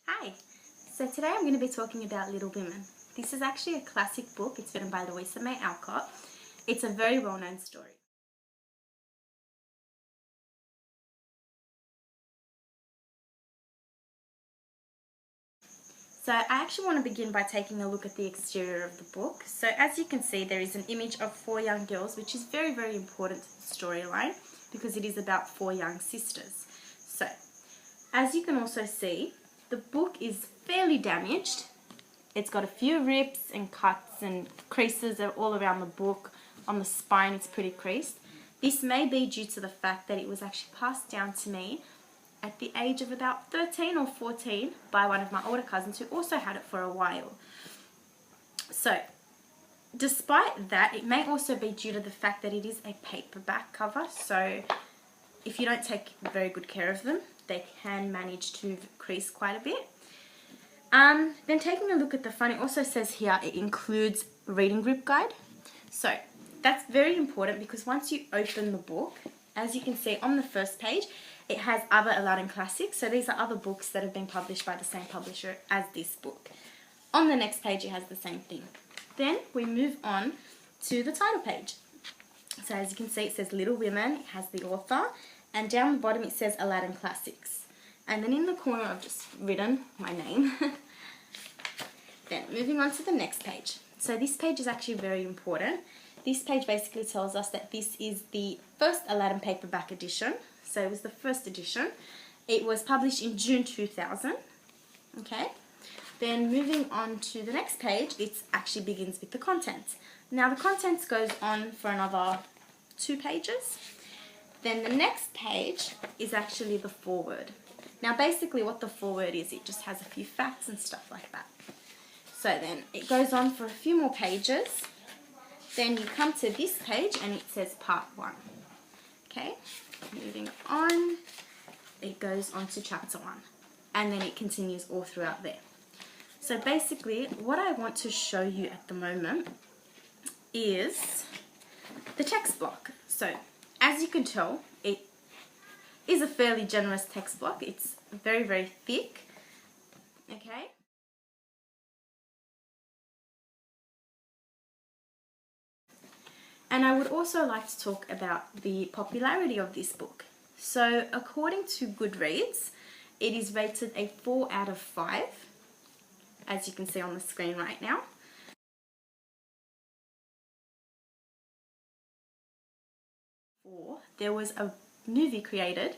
Hi, so today I'm going to be talking about Little Women. This is actually a classic book. It's written by Louisa May Alcott. It's a very well-known story. So I actually want to begin by taking a look at the exterior of the book. So as you can see, there is an image of 4 young girls, which is very, very important to the storyline because it is about 4 young sisters. So as you can also see, the book is fairly damaged. It's got a few rips and cuts and creases all around the book. On the spine it's pretty creased. This may be due to the fact that it was actually passed down to me at the age of about 13 or 14 by one of my older cousins who also had it for a while. So despite that, it may also be due to the fact that it is a paperback cover, so if you don't take very good care of them, they can manage to crease quite a bit. Then taking a look at the front, it also says here it includes reading group guide. So that's very important because once you open the book, as you can see on the first page, it has other Aladdin classics. So these are other books that have been published by the same publisher as this book. On the next page, it has the same thing. Then we move on to the title page. So as you can see, it says Little Women. It has the author. And down the bottom, it says Aladdin Classics. And then in the corner, I've just written my name. Then moving on to the next page. So this page is actually very important. This page basically tells us that this is the first Aladdin paperback edition. So it was the first edition. It was published in June 2000. Okay. Then moving on to the next page, it actually begins with the contents. Now the contents goes on for another 2 pages. Then the next page is actually the foreword. Now basically what the foreword is, it just has a few facts and stuff like that. So then it goes on for a few more pages. Then you come to this page and it says part 1. Okay, moving on, it goes on to chapter 1. And then it continues all throughout there. So basically what I want to show you at the moment is the text block. So as you can tell, it is a fairly generous text block. It's very, very thick. Okay. And I would also like to talk about the popularity of this book. So according to Goodreads, it is rated a 4 out of 5, as you can see on the screen right now. There was a movie created.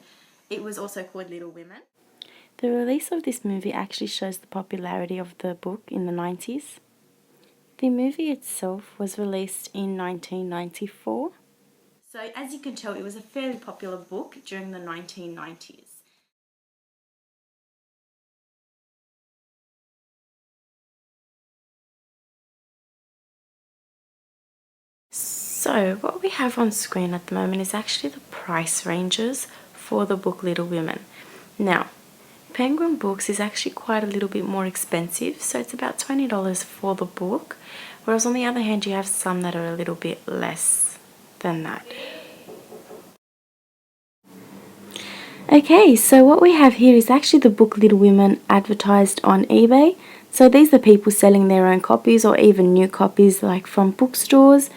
It was also called Little Women. The release of this movie actually shows the popularity of the book in the 90s. The movie itself was released in 1994. So as you can tell, it was a fairly popular book during the 1990s. So what we have on screen at the moment is actually the price ranges for the book Little Women. Now, Penguin Books is actually quite a little bit more expensive, so it's about $20 for the book, whereas on the other hand you have some that are a little bit less than that. Okay, so what we have here is actually the book Little Women advertised on eBay. So these are people selling their own copies or even new copies like from bookstores.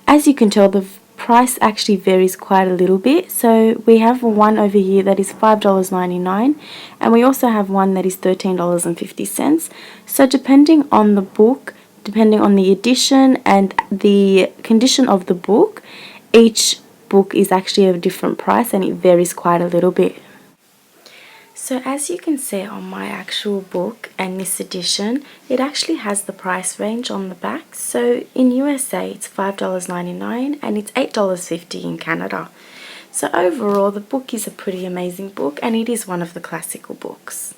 As you can tell, the price actually varies quite a little bit. So we have one over here that is $5.99 and we also have one that is $13.50. So depending on the book, depending on the edition and the condition of the book, each book is actually a different price and it varies quite a little bit. So as you can see on my actual book and this edition, it actually has the price range on the back. So in USA it's $5.99 and it's $8.50 in Canada. So overall the book is a pretty amazing book and it is one of the classical books.